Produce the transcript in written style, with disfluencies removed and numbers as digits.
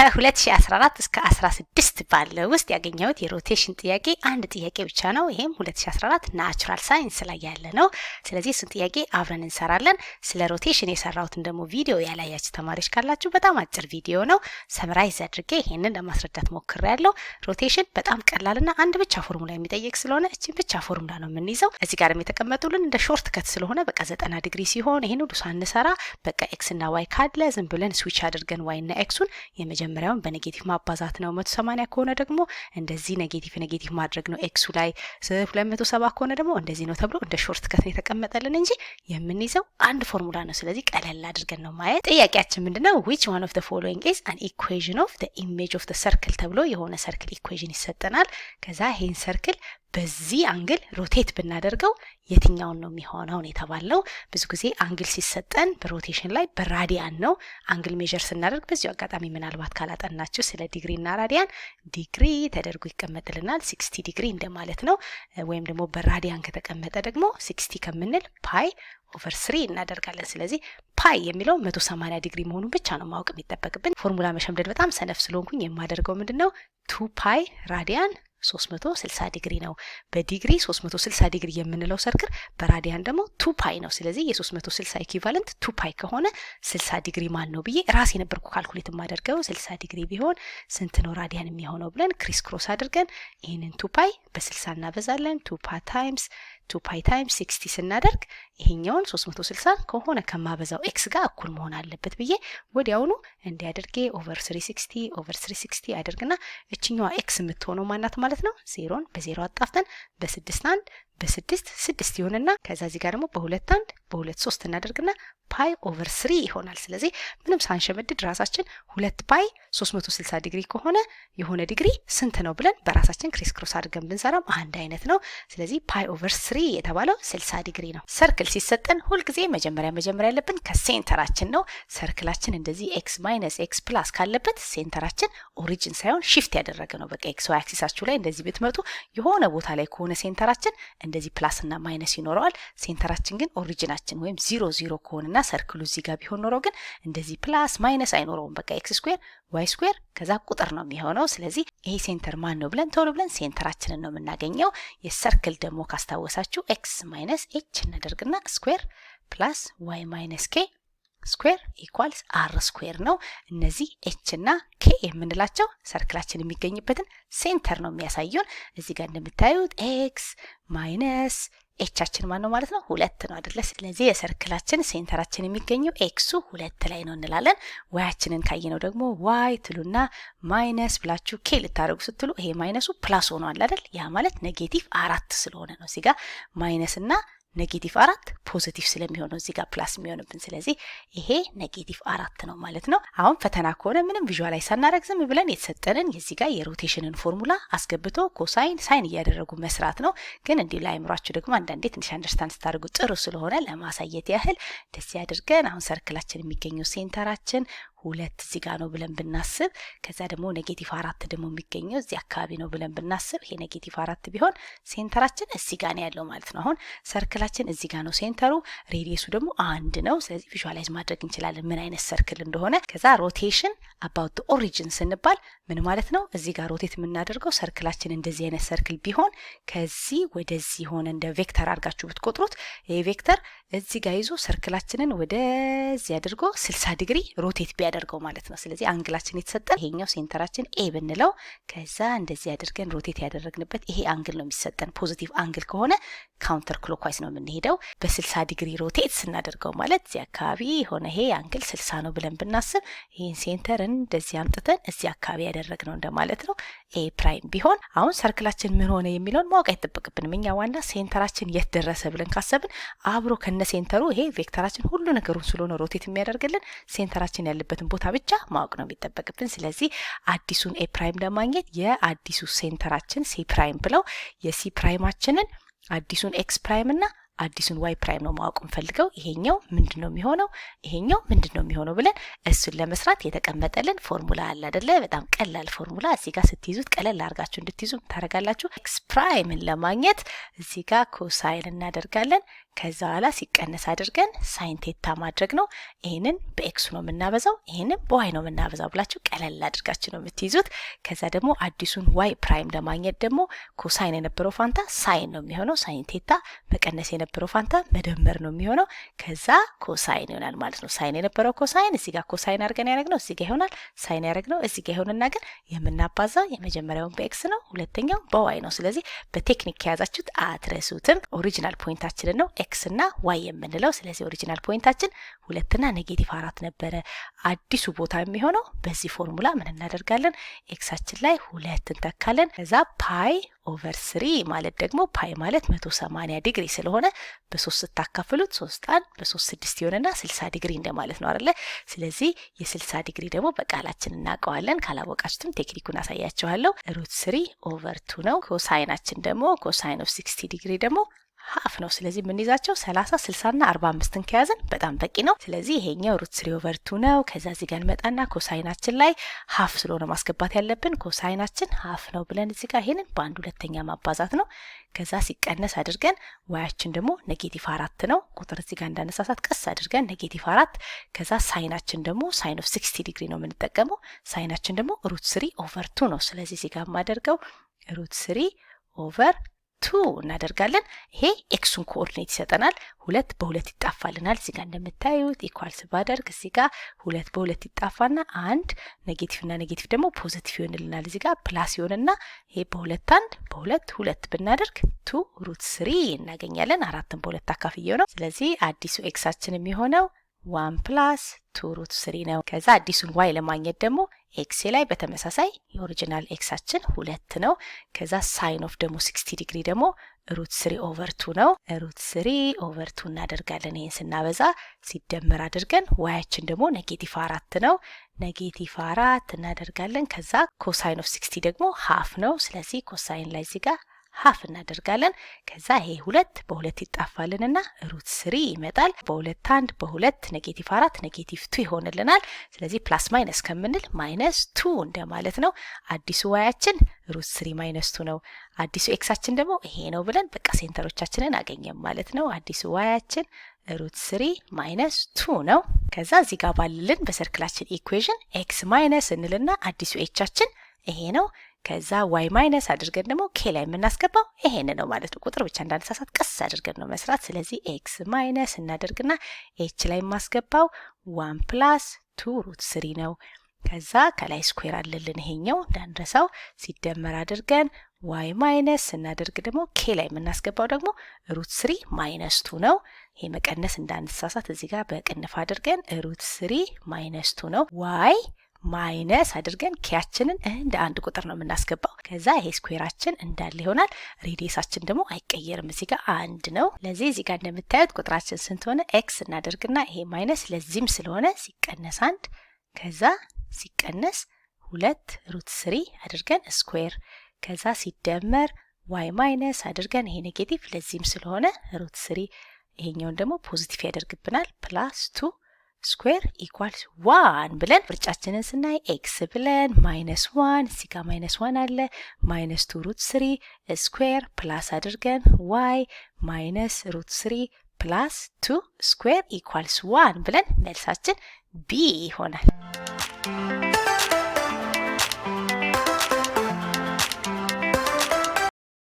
ከ2014 እስከ 16 ባለው ውስጥ ያገኘሁት የሮቴሽን ጥያቄ አንድ ጥያቄ ብቻ ነው። ይሄም 2014 ናቹራል ሳይንስ ላይ ያለ ነው። ስለዚህ እሱን ጥያቄ አብረን እንሰራለን። ስለ ሮቴሽን የሰራሁትን ደግሞ ቪዲዮ ያላያችሁ ተማሪዎች ካላችሁ በጣም አጭር ቪዲዮ ነው፣ ሰምራይዝ አድርጌ ይሄንን ለማስረዳት ሞክሬያለሁ። ሮቴሽን በጣም ቀላልና አንድ ብቻ ፎርሙላ የሚጠይቅ ስለሆነ እቺን ብቻ ፎርሙላ ነው የምንይዘው። እዚህ ጋር የተቀመጡልን እንደ ሾርት ከት ስለሆነ በቃ 90 ዲግሪ ሲሆን ይሄን ሁሉ ሳንሰራ በቃ ኤክስ እና ዋይ ካለ ዝም ብለን ስዊች አድርገን ዋይ እና ኤክሱን የመጀመሪያውን በኔጌቲቭ ማባዛት ነው። 180 ከሆነ ደግሞ እንደዚህ ኔጌቲቭ ማድረግ ነው ኤክሱ ላይ። 270 ከሆነ ደግሞ እንደዚህ ነው ተብሎ እንደ ሾርት ከት ነው የተቀመጠልን እንጂ የምንይዘው አንድ ፎርሙላ ነው። ስለዚህ ቀለል አድርገን ነው ማየት። ጥያቄያችን ምንድነው? which one of the following is an equation of the image of the circle ተብሎ የሆነ ሰርክል ኢኩዌሽን ይሰጠናል። ከዛ ይሄን ሰርክል በዚህ አንግል ሮቴት ብናደርገው የትኛውን ነው የሚሆነው የተባለው። ብዙ ጊዜ አንግል ሲሰጠን በሮቴሽን ላይ በራዲያን ነው አንግል ሜዠር ስናደርግ። በዚሁ አጋጣሚ ምናልባት ካላጠናችሁ ስለ ዲግሪ እና ራዲያን ዲግሪ ተደርጎ ይቀመጥልናል 60 ዲግሪ እንደማለት ነው። ወይም ደግሞ በራዲያን ከተቀመጠ ደግሞ 60 ከምንል ፓይ ኦቨር 3 እናደርጋለን። ስለዚህ ፓይ የሚለው 180 ዲግሪ መሆኑን ብቻ ነው ማወቅ የሚጠበቅብን። ፎርሙላ መሸምደድ በጣም ሰነፍ ስለሆንኩኝ የማደርገው ምንድነው 2 ፓይ ራዲያን 360 ዲግሪ ነው። በዲግሪ 360 ዲግሪ የምንለው ሰርክል በራዲያን ደግሞ 2 ፓይ ነው። ስለዚህ የ360 ኢኩቫለንት 2 ፓይ ከሆነ 60 ዲግሪ ማን ነው ብዬ ራሴ ነበርኩ ካልኩሌት ማደርገው። 60 ዲግሪ ቢሆን ስንት ነው ራዲያን የሚሆነው ብለን ክሪስ ክሮስ አድርገን ይሄንን 2 ፓይ በ60 እናበዛለን። 2 ፓይ ታይምስ 2 ፓይ ታይምስ 60 ስናደርግ ይሄኛውን 360 ከሆነ ከማበዛው ኤክስ ጋር እኩል መሆን አለበት ብዬ ወዲያውኑ እንዲያደርጌ ኦቨር 360 አድርግና እችኛዋ ኤክስ የምትሆነው ማናት ማለት ነው? ዜሮን በዜሮ አጣፍተን በ6 1 በ6 6 ይሆንና ከዛ እዚህ ጋር ደግሞ በ2 1 በ2 3 እናደርግና ፓይ ኦቨር 3 ይሆናል። ስለዚህ ምንም ሳንሸመድድ ራሳችን 2 ፓይ 360 ዲግሪ ከሆነ የሆነ ዲግሪ ስንት ነው ብለን በራሳችን ክሪስ ክሮስ አድርገን ብንሰራም አንድ አይነት ነው። ስለዚህ ፓይ ኦቨር 3 የተባለው 60 ዲግሪ ነው። ሰርክል ሲሰጠን ሁልጊዜ መጀመሪያ ያለብን ከሴንተራችን ነው። ሰርክላችን እንደዚህ ኤክስ ማይነስ ኤክስ ፕላስ ካለበት ሴንተራችን ኦሪጂን ሳይሆን ሺፍት ያደረገ ነው። በቃ ኤክስ ዋይ አክሲሳችሁ ላይ እንደዚህ ብትመጡ የሆነ ቦታ ላይ ከሆነ ሴንተራችን እንደዚህ ፕላስ እና ማይነስ ይኖረዋል። ሴንተራችን ግን ኦሪጂናችን ወይም 0 ከሆነና ሰርክሉ እዚህ ጋር ቢሆን ኖሮ ግን እንደዚህ ፕላስ ማይነስ አይኖረውም። በቃ ኤክስ ስኩዌር ዋይ ስኩዌር ከዛ ቁጥር ነው የሚሆነው። ስለዚህ ይሄ ሴንተር ማን ነው ብለን ቶሎ ብለን ሴንተራችንን ነው የምናገኘው። የሰርክል ደግሞ ካስታወሳችሁ ኤክስ ማይነስ ኤች እናደርግና ስኩዌር ፕላስ ዋይ ማይነስ ኬ ስኩዌር ኢኳልስ አር ስኩዌር ነው። እነዚህ ኤች እና ኬ የምንላቸው ሰርክላችን የሚገኝበትን ሴንተር ነው የሚያሳዩን። እዚህ ጋር እንደምታዩት ኤክስ ማይነስ ኤቻችን ማን ነው ማለት ነው? 2 ነው አይደለ? ስለዚህ የሰርክላችን ሴንተራችን የሚገኘው ኤክሱ 2 ላይ ነው እንላለን። ዋያችንን ካየነው ደግሞ ዋይ ትሉና ማይነስ ብላችሁ ኬ ልታደርጉ ስትሉ ይሄ ማይነሱ ፕላስ ሆኗል አይደል? ያ ማለት ኔጌቲቭ 4 ስለሆነ ነው። እዚህ ጋር ማይነስ እና ኔጌቲቭ 4 ፖዚቲቭ ስለሚሆነው እዚህ ጋር ፕላስ የሚሆንብን። ስለዚህ ይሄ ኔጌቲቭ 4 ነው ማለት ነው። አሁን ፈተና ከሆነ ምንም ቪዥዋላይዝ ሳናደርግ ዝም ብለን የተሰጠንን የዚህ ጋር የሮቴሽንን ፎርሙላ አስገብቶ ኮሳይን ሳይን እያደረጉ መስራት ነው። ግን እንዲህ ለአይምሯችሁ ደግሞ አንዳንዴ ትንሽ አንደርስታንድ ስታደርጉ ጥሩ ስለሆነ ለማሳየት ያህል ደስ ያድርገን። አሁን ሰርክላችን የሚገኘው ሴንተራችን 2 እዚህ ጋር ነው ብለን ብናስብ፣ ከዛ ደግሞ ኔጌቲቭ 4 ደግሞ የሚገኘው እዚህ አካባቢ ነው ብለን ብናስብ፣ ይሄ ኔጌቲቭ 4 ቢሆን ሴንተራችን እዚህ ጋር ነው ያለው ማለት ነው። አሁን ሰርክላችን እዚህ ጋር ነው ሴንተሩ፣ ሬዲየሱ ደግሞ 1 ነው። ስለዚህ ቪዥዋላይዝ ማድረግ እንችላለን ምን አይነት ሰርክል እንደሆነ። ከዛ ሮቴሽን አባውት ኦሪጂን ስንባል ምን ማለት ነው? እዚህ ጋር ሮቴት የምናደርገው ሰርክላችን እንደዚህ አይነት ሰርክል ቢሆን ከዚህ ወደዚህ ሆነ እንደ ቬክተር አድርጋችሁ ብትቆጥሩት ይሄ ቬክተር እዚህ ጋር ይዞ ሰርክላችንን ወደዚህ አድርጎ 60 ዲግሪ ሮቴት ያደርገው ማለት ነው። ስለዚህ አንግላችን የተሰጠን ይሄኛው ሴንተራችን ኤ ብንለው ከዛ እንደዚህ አድርገን ሮቴት ያደረግንበት ይሄ አንግል ነው የሚሰጠን። ፖዚቲቭ አንግል ከሆነ ካውንተር ክሎክዋይዝ ነው የምንሄደው። በ60 ዲግሪ ሮቴት ስናደርገው ማለት እዚህ አካባቢ የሆነ ይሄ አንግል 60 ነው ብለን ብናስብ ይሄን ሴንተርን እንደዚህ አምጥተን እዚህ አካባቢ ያደረግነው እንደማለት ነው። ኤ ፕራይም ቢሆን አሁን ሰርክላችን ምን ሆነ የሚለውን ማወቅ አይጠበቅብንም። እኛ ዋና ሴንተራችን የት ደረሰ ብለን ካሰብን አብሮ ከነ ሴንተሩ ይሄ ቬክተራችን ሁሉ ነገሩን ስለሆነ ሮቴት የሚያደርግልን ሴንተራችን ያለበት ቦታ ብቻ ማወቅ ነው የሚጠበቅብን። ስለዚህ አዲሱን ኤ ፕራይም ለማግኘት የአዲሱ ሴንተራችን ሲ ፕራይም ብለው የሲ ፕራይማችንን አዲሱን ኤክስ ፕራይም እና አዲሱን ዋይ ፕራይም ነው ማወቅ እንፈልገው። ይሄኛው ምንድነው የሚሆነው፣ ይሄኛው ምንድነው የሚሆነው ብለን እሱን ለመስራት የተቀመጠልን ፎርሙላ አለ አይደለ? በጣም ቀላል ፎርሙላ። እዚህ ጋር ስትይዙት ቀለል አድርጋችሁ እንድትይዙ ታረጋላችሁ። ኤክስ ፕራይምን ለማግኘት እዚህ ጋር ኮሳይን እናደርጋለን። ከዛ ኋላ ሲቀነስ አድርገን ሳይን ቴታ ማድረግ ነው። ይሄንን በኤክስ ነው የምናበዛው፣ ይሄንን በዋይ ነው የምናበዛው ብላችሁ ቀለል አድርጋችሁ ነው የምትይዙት። ከዛ ደግሞ አዲሱን ዋይ ፕራይም ለማግኘት ደግሞ ኮሳይን የነበረው ፋንታ ሳይን ነው የሚሆነው፣ ሳይን ቴታ መቀነስ የነበረው ፋንታ መደመር ነው የሚሆነው። ከዛ ኮሳይን ይሆናል ማለት ነው። ሳይን የነበረው ኮሳይን እዚህ ጋር ኮሳይን አድርገን ያደረግነው እዚህ ጋር ይሆናል። ሳይን ያደረግነው እዚህ ጋር ይሆንና ግን የምናባዛው የመጀመሪያውን በኤክስ ነው፣ ሁለተኛው በዋይ ነው። ስለዚህ በቴክኒክ ከያዛችሁት አትረሱትም። ኦሪጂናል ፖይንታችንን ነው ኤክስ እና ዋይ የምንለው። ስለዚህ ኦሪጂናል ፖይንታችን 2 እና -4 ነበረ። አዲሱ ቦታ የሚሆነው በዚህ ፎርሙላ ምን እናደርጋለን? ኤክሳችን ላይ 2 እንተካለን። ከዛ ፓይ ኦቨር 3 ማለት ደግሞ ፓይ ማለት 180 ዲግሪ ስለሆነ በ3 ስታካፍሉት 3 1 በ3 6 ይሆንና 60 ዲግሪ እንደማለት ነው አይደለ? ስለዚህ የ60 ዲግሪ ደግሞ በቃላችን እናውቀዋለን። ካላወቃችሁትም ቴክኒኩን አሳያችኋለሁ። √3 ኦቨር 2 ነው። ኮሳይናችን ደግሞ ኮሳይን ኦፍ 60 ዲግሪ ደግሞ ሀፍ ነው። ስለዚህ የምንይዛቸው 30 60 እና 45ን ከያዘን በጣም በቂ ነው። ስለዚህ ይሄኛው √3 ኦቨር 2 ነው። ከዛ እዚህ ጋር እንመጣና ኮሳይናችን ላይ ሀፍ ስለሆነ ማስገባት ያለብን ኮሳይናችን ሀፍ ነው ብለን እዚህ ጋር ይሄንን በአንድ ሁለተኛ ማባዛት ነው። ከዛ ሲቀነስ አድርገን ዋያችን ደግሞ -4 ነው። ቁጥር እዚህ ጋር እንዳነሳሳት ቀስ አድርገን -4። ከዛ ሳይናችን ደግሞ ሳይን ኦፍ 60 ዲግሪ ነው የምንጠቀመው። ሳይናችን ደግሞ √3 ኦቨር 2 ነው። ስለዚህ እዚህ ጋር የማደርገው √3 ኦቨር 2 እናደርጋለን። ይሄ ኤክሱን ኮኦርዲኔት ይሰጠናል። 2 በ2 ይጣፋልናል። እዚህ ጋር እንደምታዩት ኢኳልስ ባደርግ እዚህ ጋር 2 በ2 ይጣፋና አንድ ኔጌቲቭ እና ኔጌቲቭ ደግሞ ፖዚቲቭ ይሆንልናል። እዚህ ጋር ፕላስ ይሆንና ይሄ በ2 1 በ2 2 ብናደርግ 2√3 እናገኛለን። 4ን በ2 አካፍየው ነው። ስለዚህ አዲሱ ኤክሳችን የሚሆነው 1 + 2√3 ነው። ከዛ አዲሱን ዋይ ለማግኘት ደግሞ ኤክስ ላይ በተመሳሳይ የኦሪጂናል ኤክሳችን 2 ነው። ከዛ ሳይን ኦፍ ደግሞ 60 ዲግሪ ደግሞ √3 ኦቨር 2 ነው። √3 ኦቨር 2 እናደርጋለን። ይሄን ስናበዛ ሲደመር አድርገን ዋያችን ደግሞ -4 ነው። -4 እናደርጋለን። ከዛ ኮሳይን ኦፍ 60 ደግሞ ሀፍ ነው። ስለዚህ ኮሳይን ላይ እዚህ ጋር ሀፍ እናደርጋለን። ከዛ ይሄ 2 በ2 ይጣፋልንና √3 ይመጣል። በ2 1 በ2 -4 -2 ይሆንልናል። ስለዚህ ፕላስ ማይነስ ከምንል -2 እንደማለት ነው። አዲሱ ዋያችን √3 -2 ነው። አዲሱ ኤክሳችን ደግሞ ይሄ ነው ብለን በቃ ሴንተሮቻችንን አገኘን ማለት ነው። አዲሱ ዋያችን √3 -2 ነው። ከዛ እዚህ ጋር ባልልን በሰርክላችን ኢኩዌሽን ኤክስ ማይነስ እንልና አዲሱ ኤቻችን ይሄ ነው። ከዛ ዋይ ማይነስ አድርገን ደግሞ ኬ ላይ የምናስገባው ይሄን ነው ማለት ነው። ቁጥር ብቻ እንዳነሳሳት ቀስ አድርገን ነው መስራት። ስለዚህ ኤክስ ማይነስ እናደርግና ኤች ላይ የማስገባው 1 + 2√3 ነው። ከዛ ከላይ ስኩዌር አለልን ይሄኛው እንዳንረሳው ሲደመር አድርገን ዋይ ማይነስ እናደርግ ደግሞ ኬ ላይ የምናስገባው ደግሞ √3 -2 ነው። ይሄ መቀነስ እንዳንሳሳት እዚህ ጋር በቅንፍ አድርገን √3 -2 ነው። ዋይ ማይነስ አድርገን ኬያችንን እንደ አንድ ቁጥር ነው የምናስገባው። ከዛ ይሄ ስኩዌራችን እንዳለ ይሆናል። ሬዲየሳችን ደግሞ አይቀየርም። እዚህ ጋር 1 ነው። ለዚህ እዚህ ጋር እንደምታዩት ቁጥራችን ስንት ሆነ? ኤክስ እናደርግና ይሄ ማይነስ ለዚህም ስለሆነ ሲቀነስ 1 ከዛ ሲቀነስ 2 √3 አድርገን ስኩዌር ከዛ ሲደመር ዋይ ማይነስ አድርገን ይሄ ኔጌቲቭ ለዚህም ስለሆነ √3 ይሄኛውን ደግሞ ፖዚቲቭ ያደርግብናል +2 ስኩዌር ኢኳልስ 1 ብለን ምርጫችንን ስናይ ኤክስ ብለን -1 እዚህ ጋር -1 አለ -2√3 ስኩዌር ፕላስ አድርገን ዋይ -√3 +2 ስኩዌር ኢኳልስ 1 ብለን መልሳችን ቢ ይሆናል።